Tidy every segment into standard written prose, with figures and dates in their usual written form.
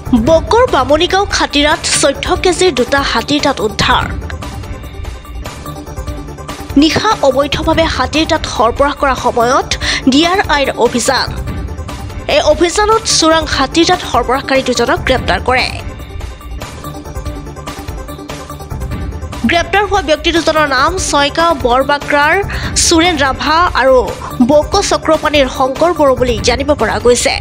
Bakr Bamunigaon খাটিৰাত 14 কেজিৰ দুটা হাতীৰ দাঁত উদ্ধাৰ। নিশা অবৈধভাৱে হাতীৰ দাঁত সৰবৰাহ কৰা সময়ত DRIৰ অভিযান। এই অভিযানত চোৰাং হাতীৰ দাঁত সৰবৰাহকাৰী দুজনক গ্ৰেপ্তাৰ কৰে। গ্ৰেপ্তাৰ হোৱা ব্যক্তি দুজনৰ নাম ছয়গাঁও বৰবাক্ৰাৰ সুৰেন ৰাভা আৰু বক চক্ৰপাণীৰ শংকৰ বড়ো বুলি জানিব পৰা গৈছে।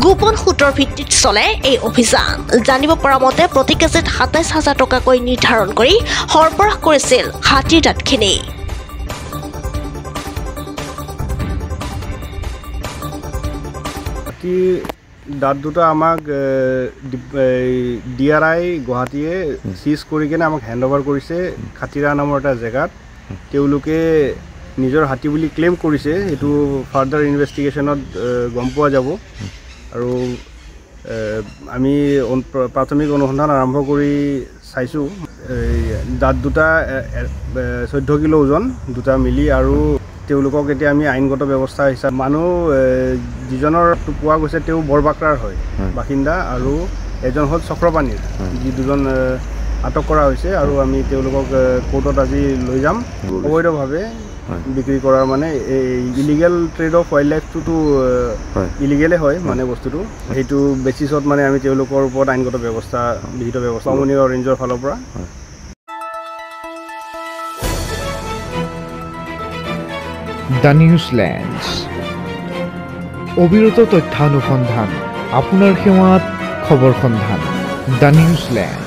গোপন সূত্ৰৰ ভিত্তিত চলে এই অভিযান। জানিব পৰা মতে প্ৰতি কেজিত 27,000 টকাকৈ নিৰ্ধাৰণ কৰি সৰবৰাহ কৰিছিল হাতীৰ দাঁতখিনি। দাঁত দুটা আমাক DRI গুৱাহাটীয়ে চিজ কৰি কিনে আমাক হেণ্ড অভাৰ কৰিছে খাটিৰা নামৰ এটা জেগাত। তেওঁলোকে নিজৰ হাতী বুলি ক্লেইম কৰিছে, এইটো ফাৰ্ডাৰ ইনভেষ্টিগেশ্যনত গম পোৱা যাব। আৰু আমি প্ৰাথমিক অনুসন্ধান আৰম্ভ কৰি চাইছোঁ। দাঁত দুটা 14 কিলো ওজন, দুটা মিলি। আৰু তেওঁলোকক এতিয়া আমি আইনগত ব্যৱস্থা হিচাপে মানুহ যিজনৰ পোৱা গৈছে তেওঁ বৰবাক্ৰাৰ হয় বাসিন্দা, আৰু এজন হ'ল চক্ৰপাণীৰ, যি দুজন আটক কৰা হৈছে। আৰু আমি তেওঁলোকক কোৰ্টত আজি লৈ যাম। অবৈধভাৱে বিক্ৰী কৰাৰ মানে ইলিগেল ট্ৰেড অফ ৱাইল্ড লাইফটোতো ইলিগেলে হয় মানে বস্তুটো। সেইটো বেচিছত মানে আমি তেওঁলোকৰ ওপৰত আইনগত ব্যৱস্থা বিহিত ব্যৱস্থা বামুণীগাঁও ৰেঞ্জৰ ফালৰ পৰা। দ্য নিউজলেণ্ডছ, অবিৰত তথ্যানুসন্ধান, আপোনাৰ সেৱাত খবৰ সন্ধান। দ্য নিউজলেণ্ড।